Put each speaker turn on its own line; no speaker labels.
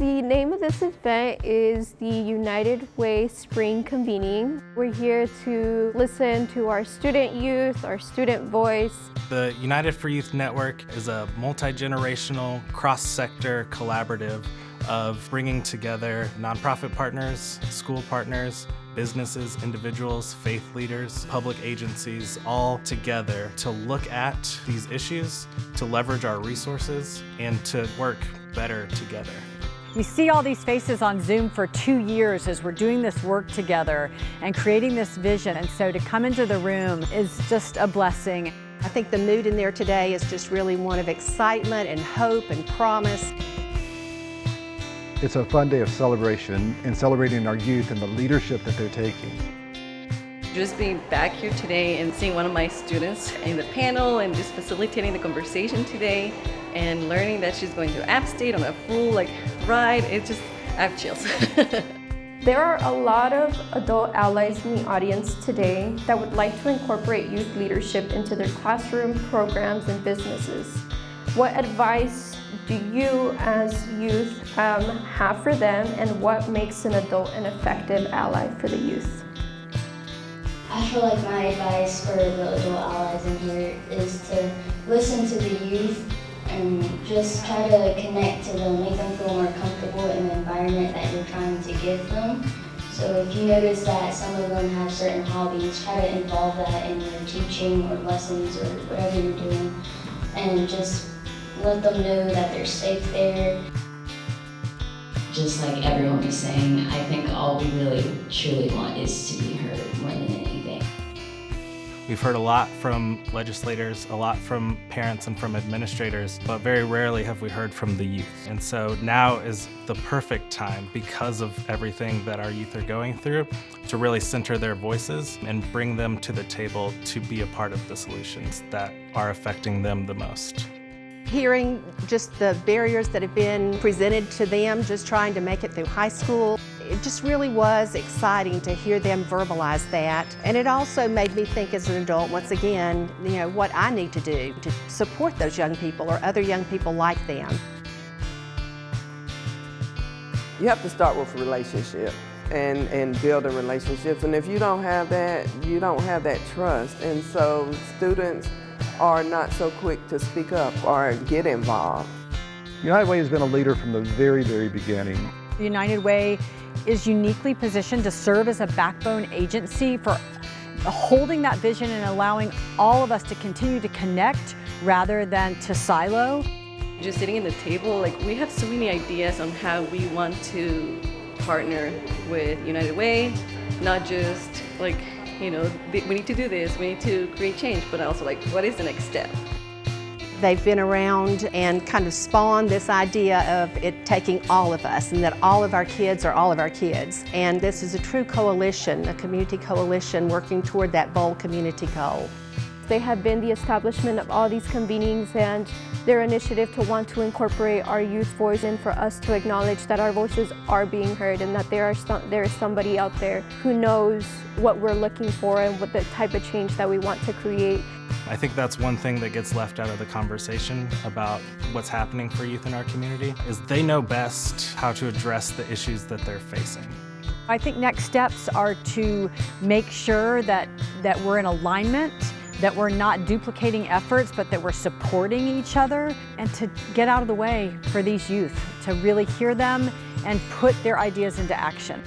The name of this event is the United Way Spring Convening. We're here to listen to our student youth, our student voice.
The United for Youth Network is a multi-generational, cross-sector collaborative of bringing together nonprofit partners, school partners, businesses, individuals, faith leaders, public agencies, all together to look at these issues, to leverage our resources, and to work better together.
We see all these faces on Zoom for 2 years as we're doing this work together and creating this vision, and so to come into the room is just a blessing.
I think the mood in there today is just really one of excitement and hope and promise.
It's a fun day of celebration and celebrating our youth and the leadership that they're taking.
Just being back here today and seeing one of my students in the panel and just facilitating the conversation today and learning that she's going to App State on a full ride, I have chills.
There are a lot of adult allies in the audience today that would like to incorporate youth leadership into their classroom, programs, and businesses. What advice do you as youth have for them, and what makes an adult an effective ally for the youth?
I feel like my advice for the adult allies in here is to listen to the youth and just try to connect to them, make them feel more comfortable in the environment that you're trying to give them. So if you notice that some of them have certain hobbies, try to involve that in your teaching or lessons or whatever you're doing, and just let them know that they're safe there.
Just like everyone was saying, I think all we really truly want is to be heard more than anything.
We've heard a lot from legislators, a lot from parents and from administrators, but very rarely have we heard from the youth. And so now is the perfect time, because of everything that our youth are going through, to really center their voices and bring them to the table to be a part of the solutions that are affecting them the most.
Hearing just the barriers that have been presented to them, just trying to make it through high school, it just really was exciting to hear them verbalize that. And it also made me think as an adult, once again, what I need to do to support those young people or other young people like them.
You have to start with a relationship and build a relationship. And if you don't have that, you don't have that trust. And so students are not so quick to speak up or get involved.
United Way has been a leader from the very, very beginning.
United Way is uniquely positioned to serve as a backbone agency for holding that vision and allowing all of us to continue to connect rather than to silo.
Just sitting in the table, we have so many ideas on how we want to partner with United Way, not just we need to do this, we need to create change, but also what is the next step?
They've been around and kind of spawned this idea of it taking all of us, and that all of our kids are all of our kids. And this is a true coalition, a community coalition working toward that bold community goal.
They have been the establishment of all these convenings and their initiative to want to incorporate our youth voice, and for us to acknowledge that our voices are being heard and that there is somebody out there who knows what we're looking for and what the type of change that we want to create.
I think that's one thing that gets left out of the conversation about what's happening for youth in our community, is they know best how to address the issues that they're facing.
I think next steps are to make sure that we're in alignment, that we're not duplicating efforts, but that we're supporting each other, and to get out of the way for these youth, to really hear them and put their ideas into action.